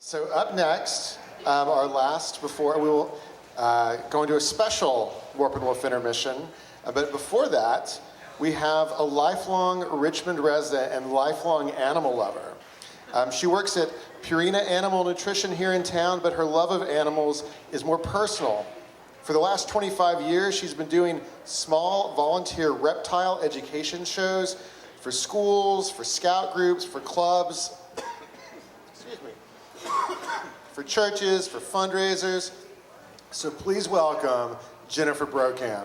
So up next, our last before we will go into a special Warp and Woof intermission. But before that, we have a lifelong Richmond resident and lifelong animal lover. She works at Purina Animal Nutrition here in town, but her love of animals is more personal. For the last 25 years, she's been doing small volunteer reptile education shows for schools, for scout groups, for clubs, for churches, for fundraisers. So please welcome Jennifer Brokamp.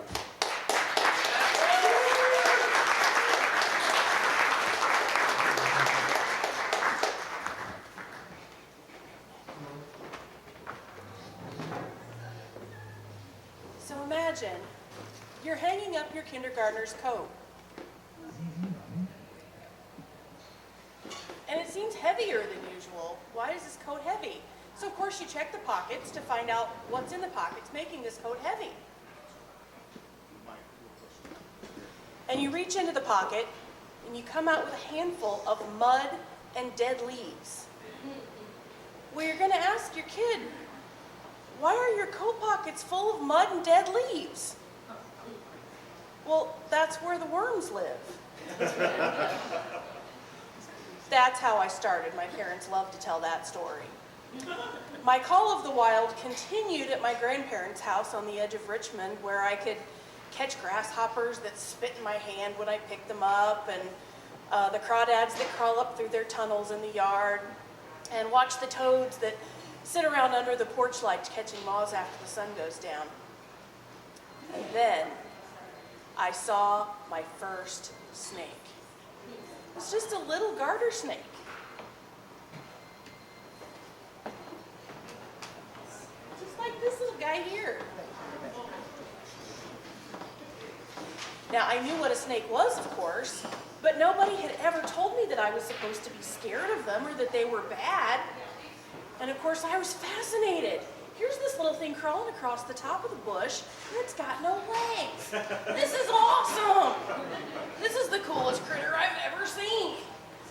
So imagine you're hanging up your kindergartner's coat. And it seems heavier than usual. Why is this coat heavy? So of course you check the pockets to find out what's in the pockets making this coat heavy. And you reach into the pocket and you come out with a handful of mud and dead leaves. Well, you're going to ask your kid, why are your coat pockets full of mud and dead leaves? Well, that's where the worms live. That's how I started. My parents love to tell that story. My call of the wild continued at my grandparents' house on the edge of Richmond, where I could catch grasshoppers that spit in my hand when I picked them up, and the crawdads that crawl up through their tunnels in the yard, and watch the toads that sit around under the porch lights catching moths after the sun goes down. And then I saw my first snake. It's just a little garter snake. Just like this little guy here. Now, I knew what a snake was, of course, but nobody had ever told me that I was supposed to be scared of them or that they were bad. And of course, I was fascinated. Here's this little thing crawling across the top of the bush, and it's got no legs. This is awesome. This is the coolest critter I've ever seen.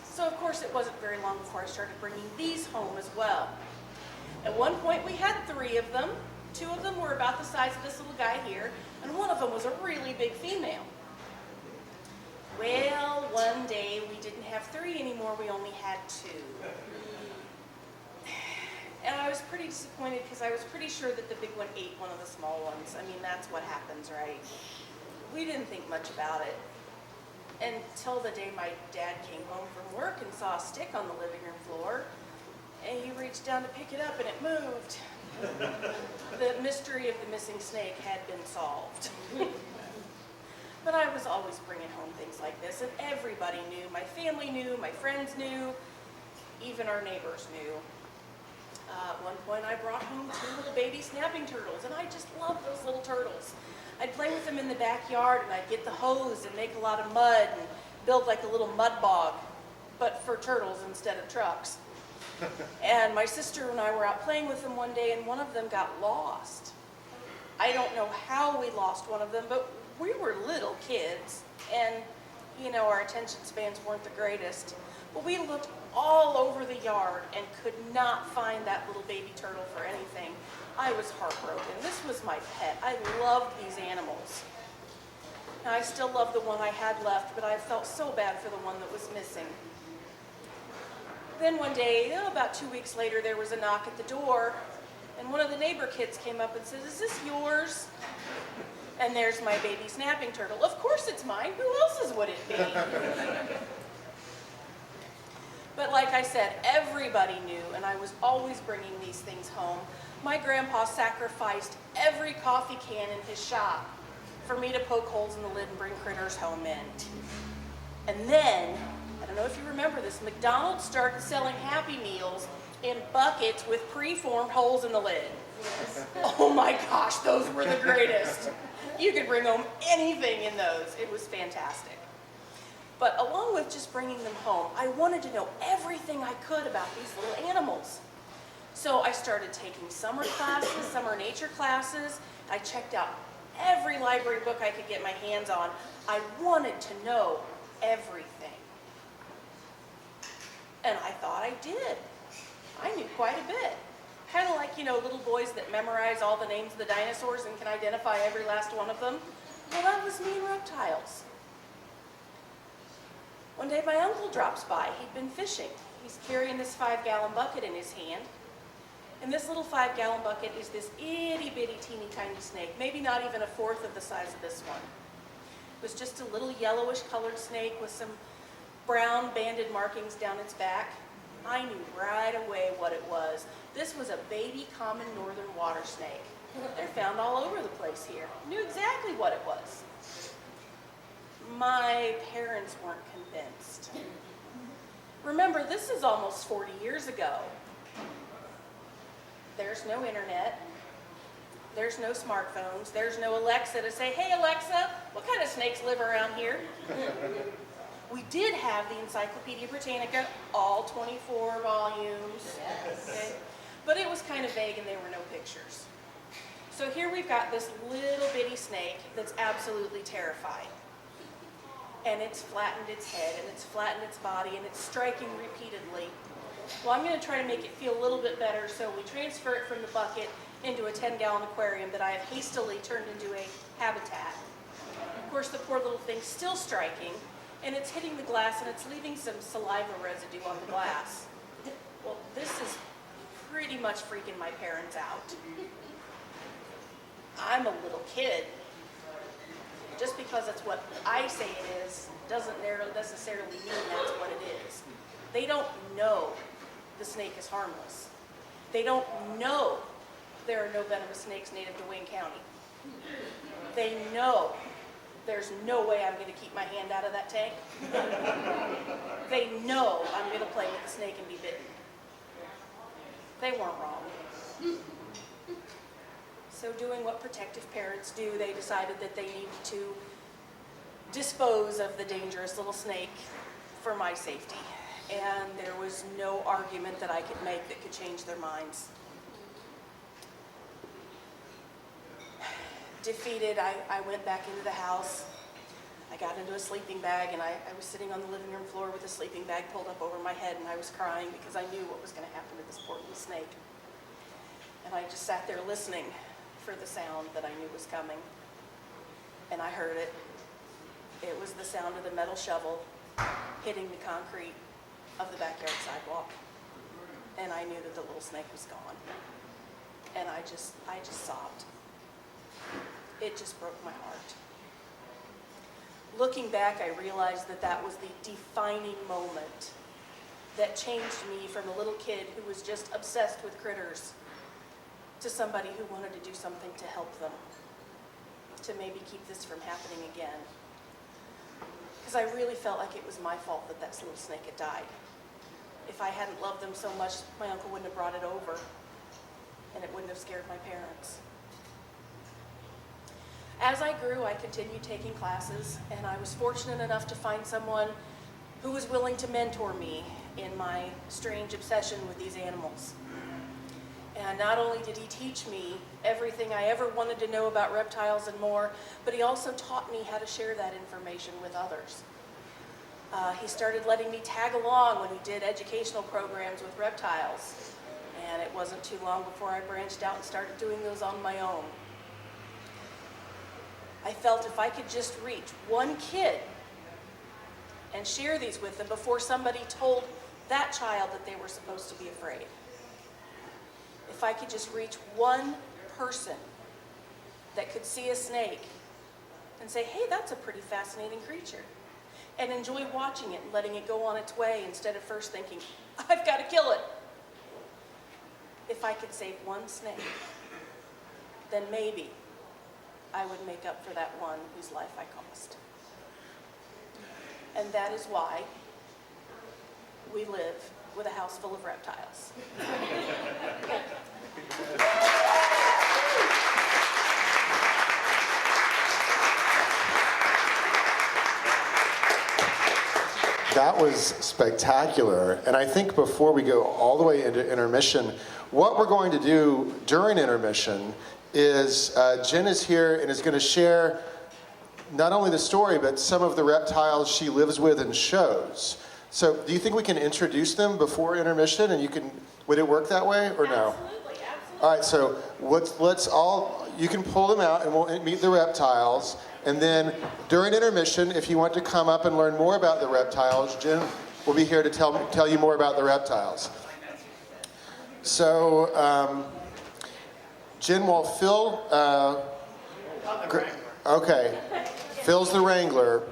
So of course, it wasn't very long before I started bringing these home as well. At one point, we had 3 of them. 2 of them were about the size of this little guy here, and one of them was a really big female. Well, one day, we didn't have 3 anymore, we only had 2. And I was pretty disappointed because I was pretty sure that the big one ate one of the small ones. I mean, that's what happens, right? We didn't think much about it until the day my dad came home from work and saw a stick on the living room floor. And he reached down to pick it up and it moved. The mystery of the missing snake had been solved. But I was always bringing home things like this, and everybody knew. My family knew, my friends knew, even our neighbors knew. At one point I brought home 2 little baby snapping turtles, and I just loved those little turtles. I'd play with them in the backyard, and I'd get the hose and make a lot of mud and build like a little mud bog, but for turtles instead of trucks. And my sister and I were out playing with them one day, and one of them got lost. I don't know how we lost one of them, but we were little kids, and you know, our attention spans weren't the greatest. But we looked all over the yard and could not find that little baby turtle for anything. I was heartbroken. This was my pet. I loved these animals. Now, I still love the one I had left, but I felt so bad for the one that was missing. Then one day, about 2 weeks later, there was a knock at the door, and one of the neighbor kids came up and said, "Is this yours?" And there's my baby snapping turtle. Of course it's mine. Who else's would it be? But like I said, everybody knew, and I was always bringing these things home. My grandpa sacrificed every coffee can in his shop for me to poke holes in the lid and bring critters home in. And then, I don't know if you remember this, McDonald's started selling Happy Meals in buckets with preformed holes in the lid. Yes. Oh my gosh, those were the greatest. You could bring home anything in those. It was fantastic. But along with just bringing them home, I wanted to know everything I could about these little animals. So I started taking summer classes, summer nature classes. I checked out every library book I could get my hands on. I wanted to know everything. And I thought I did. I knew quite a bit. Kind of like, little boys that memorize all the names of the dinosaurs and can identify every last one of them. Well, that was me and reptiles. One day my uncle drops by. He'd been fishing. He's carrying this 5-gallon bucket in his hand. And this little 5-gallon bucket is this itty bitty teeny tiny snake, maybe not even a fourth of the size of this one. It was just a little yellowish colored snake with some brown banded markings down its back. I knew right away what it was. This was a baby common northern water snake. They're found all over the place here. Knew exactly what it was. My parents weren't convinced. Remember, this is almost 40 years ago. There's no internet. There's no smartphones. There's no Alexa to say, hey Alexa, what kind of snakes live around here? We did have the Encyclopedia Britannica, all 24 volumes. Okay? But it was kind of vague and there were no pictures. So here we've got this little bitty snake that's absolutely terrifying. And it's flattened its head and it's flattened its body and it's striking repeatedly. Well, I'm going to try to make it feel a little bit better, so we transfer it from the bucket into a 10-gallon aquarium that I have hastily turned into a habitat. Of course, the poor little thing's still striking, and it's hitting the glass and it's leaving some saliva residue on the glass. Well, this is pretty much freaking my parents out. I'm a little kid. Just because it's what I say it is doesn't necessarily mean that's what it is. They don't know the snake is harmless. They don't know there are no venomous snakes native to Wayne County. They know there's no way I'm going to keep my hand out of that tank. They know I'm going to play with the snake and be bitten. They weren't wrong. So doing what protective parents do, they decided that they needed to dispose of the dangerous little snake for my safety. And there was no argument that I could make that could change their minds. Defeated, I went back into the house. I got into a sleeping bag and I was sitting on the living room floor with a sleeping bag pulled up over my head and I was crying because I knew what was going to happen to this poor little snake. And I just sat there listening for the sound that I knew was coming. And I heard it. It was the sound of the metal shovel hitting the concrete of the backyard sidewalk. And I knew that the little snake was gone. And I just sobbed. It just broke my heart. Looking back, I realized that that was the defining moment that changed me from a little kid who was just obsessed with critters to somebody who wanted to do something to help them, to maybe keep this from happening again. Because I really felt like it was my fault that that little snake had died. If I hadn't loved them so much, my uncle wouldn't have brought it over, and it wouldn't have scared my parents. As I grew, I continued taking classes, and I was fortunate enough to find someone who was willing to mentor me in my strange obsession with these animals. And not only did he teach me everything I ever wanted to know about reptiles and more, but he also taught me how to share that information with others. He started letting me tag along when he did educational programs with reptiles. And it wasn't too long before I branched out and started doing those on my own. I felt if I could just reach one kid and share these with them before somebody told that child that they were supposed to be afraid. If I could just reach one person that could see a snake and say, hey, that's a pretty fascinating creature, and enjoy watching it and letting it go on its way instead of first thinking, I've got to kill it. If I could save one snake, then maybe I would make up for that one whose life I cost. And that is why we live with a house full of reptiles. That was spectacular. And I think before we go all the way into intermission, what we're going to do during intermission is Jen is here and is going to share not only the story, but some of the reptiles she lives with and shows. So do you think we can introduce them before intermission, and would it work that way or no? Absolutely. All right, so let's all, you can pull them out and we'll meet the reptiles. And then during intermission, if you want to come up and learn more about the reptiles, Jen will be here to tell you more about the reptiles. So, Jen will Phil, okay, Phil's the wrangler.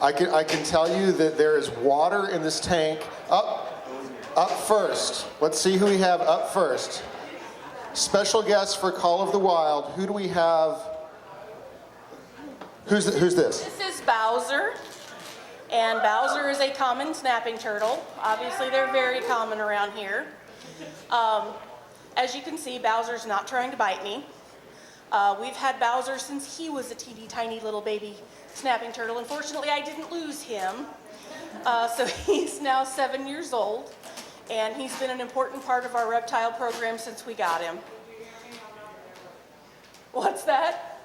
I can tell you that there is water in this tank. Up first. Let's see who we have up first. Special guest for Call of the Wild. Who do we have? Who's this? This is Bowser. And Bowser is a common snapping turtle. Obviously, they're very common around here. As you can see, Bowser's not trying to bite me. We've had Bowser since he was a teeny tiny little baby snapping turtle. Unfortunately, I didn't lose him. So he's now 7 years old, and he's been an important part of our reptile program since we got him. What's that?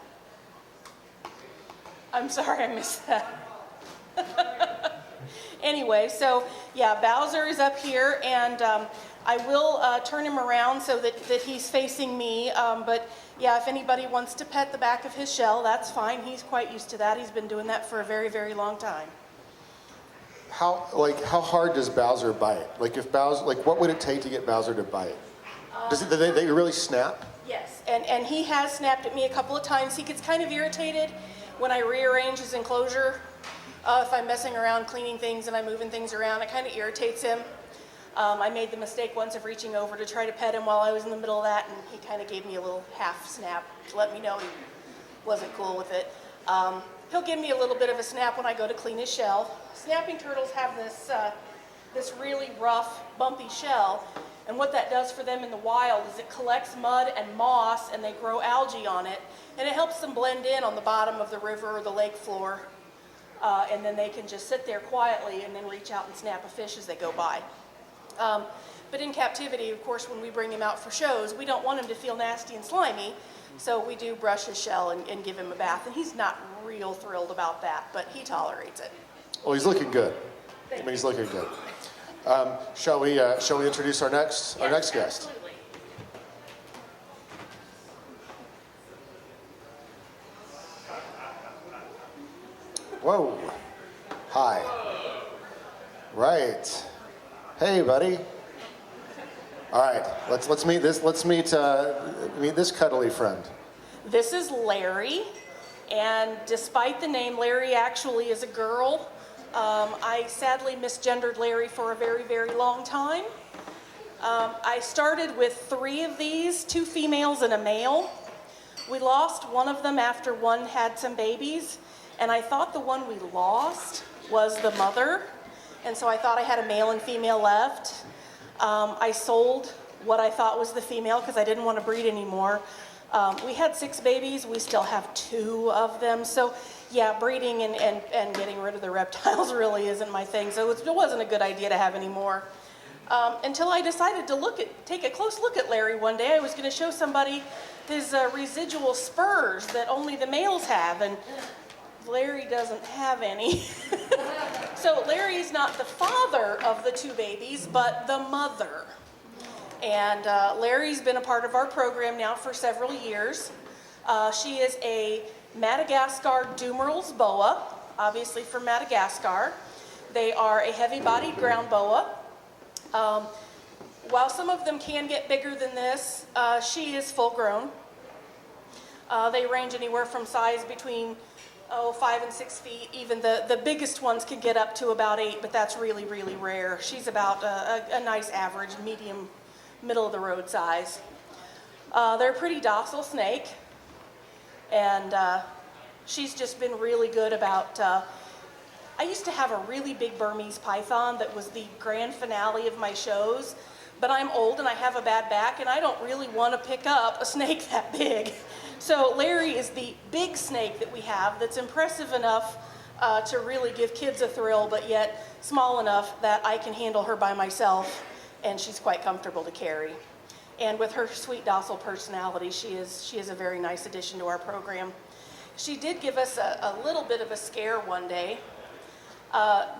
I'm sorry, I missed that. Anyway, so yeah, Bowser is up here, and I will turn him around so that he's facing me. But yeah, if anybody wants to pet the back of his shell, that's fine. He's quite used to that. He's been doing that for a very, very long time. How hard does Bowser bite? What would it take to get Bowser to bite? Do they really snap? Yes, and he has snapped at me a couple of times. He gets kind of irritated when I rearrange his enclosure. If I'm messing around cleaning things and I'm moving things around, it kind of irritates him. I made the mistake once of reaching over to try to pet him while I was in the middle of that, and he kind of gave me a little half snap to let me know he wasn't cool with it. He'll give me a little bit of a snap when I go to clean his shell. Snapping turtles have this really rough, bumpy shell, and what that does for them in the wild is it collects mud and moss, and they grow algae on it, and it helps them blend in on the bottom of the river or the lake floor. And then they can just sit there quietly and then reach out and snap a fish as they go by. But in captivity, of course, when we bring him out for shows, we don't want him to feel nasty and slimy, so we do brush his shell and give him a bath, and he's not real thrilled about that, but he tolerates it. Well, he's looking good. He's looking good. Shall we introduce our next guest? Absolutely. Whoa. Hi. Right. Hey, buddy. All right. Let's meet this cuddly friend. This is Larry, and despite the name, Larry actually is a girl. I sadly misgendered Larry for a very, very long time. I started with 3 of these, 2 females and a male. We lost one of them after one had some babies, and I thought the one we lost was the mother, and so I thought I had a male and female left. I sold what I thought was the female because I didn't want to breed anymore. We had 6 babies. We still have 2 of them. So yeah, breeding and getting rid of the reptiles really isn't my thing. So it wasn't a good idea to have any more. Until I decided to take a close look at Larry one day. I was going to show somebody his residual spurs that only the males have, and Larry doesn't have any. So Larry's not the father of the 2 babies, but the mother. And Larry's been a part of our program now for several years. She is a Madagascar Dumeral's boa, obviously from Madagascar. They are a heavy-bodied ground boa. While some of them can get bigger than this, she is full-grown. They range anywhere from size between 5 and 6 feet. Even the biggest ones can get up to about 8, but that's really, really rare. She's about a nice average, medium, middle of the road size. They're a pretty docile snake, and she's just been really good about, I used to have a really big Burmese python that was the grand finale of my shows, but I'm old and I have a bad back and I don't really want to pick up a snake that big. So Larry is the big snake that we have that's impressive enough to really give kids a thrill, but yet small enough that I can handle her by myself, and she's quite comfortable to carry. And with her sweet, docile personality, she is a very nice addition to our program. she did give us a little bit of a scare one day.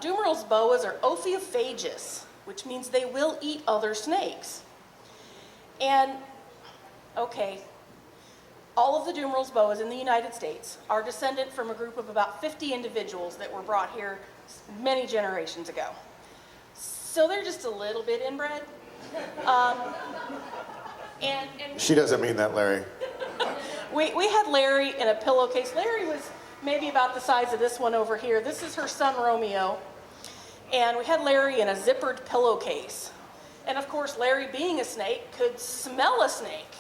Dumerel's boas are ophiophagous, which means they will eat other snakes. And, okay, all of the Dumerel's boas in the United States are descendant from a group of about 50 individuals that were brought here many generations ago. So they're just a little bit inbred. And She doesn't mean that, Larry. we had Larry in a pillowcase. Larry was maybe about the size of this one over here. This is her son, Romeo. And we had Larry in a zippered pillowcase. And of course, Larry, being a snake, could smell a snake.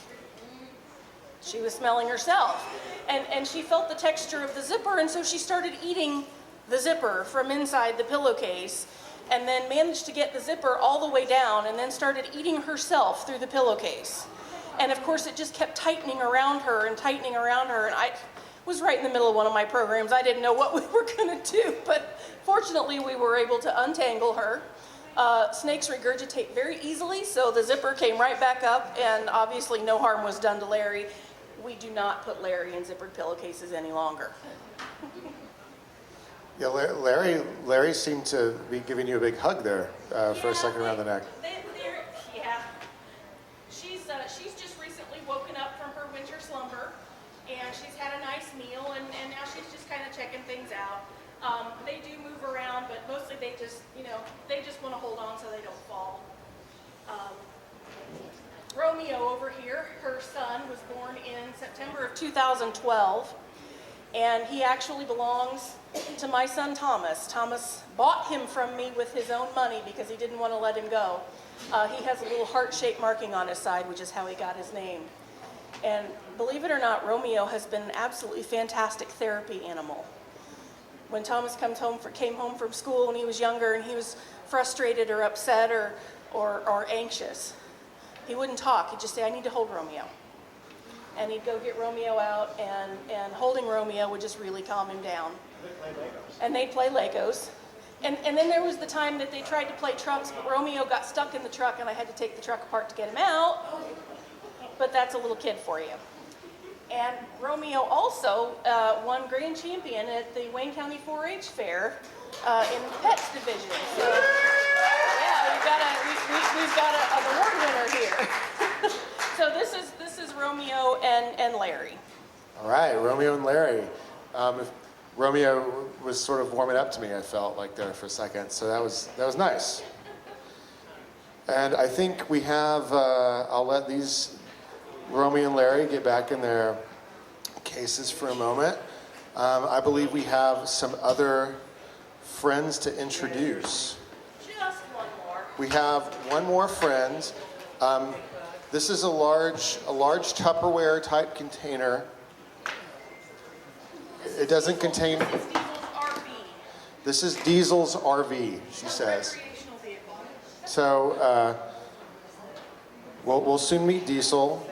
She was smelling herself. And she felt the texture of the zipper, and so she started eating the zipper from inside the pillowcase, and then managed to get the zipper all the way down, and then started eating herself through the pillowcase. And of course, it just kept tightening around her and tightening around her, and I was right in the middle of one of my programs. I didn't know what we were going to do, but fortunately, we were able to untangle her. Snakes regurgitate very easily, so the zipper came right back up, and obviously no harm was done to Larry. We do not put Larry in zippered pillowcases any longer. Yeah, Larry seemed to be giving you a big hug there for a second around the neck. Yeah. She's just recently woken up from her winter slumber, and she's had a nice meal, and now she's just kind of checking things out. They do move around, but mostly they just want to hold on so they don't fall. Romeo over here, her son, was born in September of 2012, and he actually belongs to my son Thomas. Thomas bought him from me with his own money because he didn't want to let him go. He has a little heart-shaped marking on his side, which is how he got his name. And believe it or not, Romeo has been an absolutely fantastic therapy animal. When Thomas came home from school when he was younger and he was frustrated or upset or anxious, he wouldn't talk. He'd just say, "I need to hold Romeo." And he'd go get Romeo out, and holding Romeo would just really calm him down. And they'd play Legos. And then there was the time that they tried to play trucks, but Romeo got stuck in the truck, and I had to take the truck apart to get him out. But that's a little kid for you. And Romeo also won grand champion at the Wayne County 4-H Fair in the Pets division. So, yeah, we've got an award winner here. So this is Romeo and Larry. All right, Romeo and Larry. Romeo was sort of warming up to me, I felt like there for a second, so that was nice. And I think we have, I'll let these Romeo and Larry get back in their cases for a moment. I believe we have some other friends to introduce. Just one more. We have one more friend. This is a large Tupperware type container. It doesn't contain. This is Diesel's RV. This is Diesel's RV, she says. Recreational vehicle. So we'll soon meet Diesel.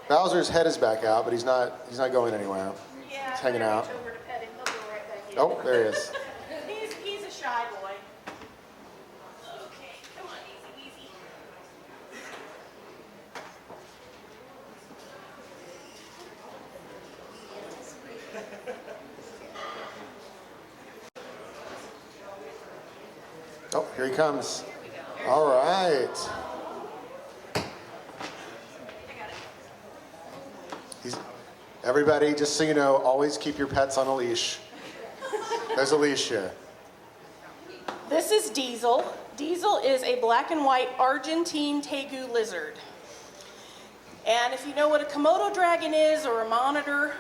Bowser's head is back out, but he's not going anywhere. Yeah, He's hanging out. Over to pet him. He'll go right back in. Oh, there he is. He's a shy boy. Okay, come on, easy. Oh, here he comes. All right. Everybody, just so you know, always keep your pets on a leash. There's a leash here. This is Diesel. Diesel is a black and white Argentine tegu lizard. And if you know what a Komodo dragon is or a monitor,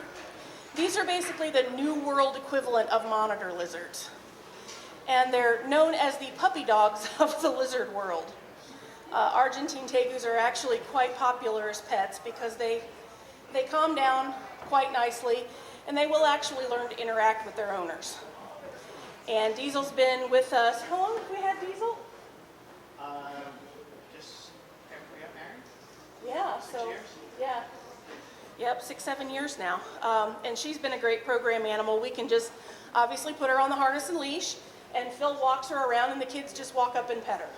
these are basically the New World equivalent of monitor lizards. And they're known as the puppy dogs of the lizard world. Argentine tegus are actually quite popular as pets because they calm down quite nicely, and they will actually learn to interact with their owners. And Diesel's been with us. How long have we had Diesel? Just after we got married. Yeah, 6 years. Yeah. Yep, 6-7 years now. And she's been a great program animal. We can just obviously put her on the harness and leash, and Phil walks her around, and the kids just walk up and pet her.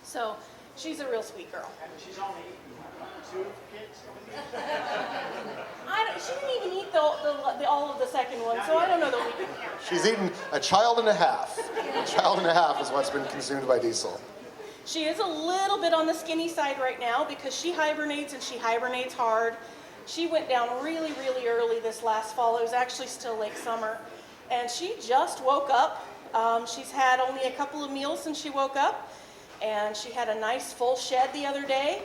So She's a real sweet girl. And she's only eaten, 2 kids? She didn't even eat all of the second one, so I don't know that we can count. She's eaten a child and a half. A child and a half is what's been consumed by Diesel. She is a little bit on the skinny side right now because she hibernates and she hibernates hard. She went down really, really early this last fall. It was actually still late summer. And she just woke up. She's had only a couple of meals since she woke up. And she had a nice full shed the other day.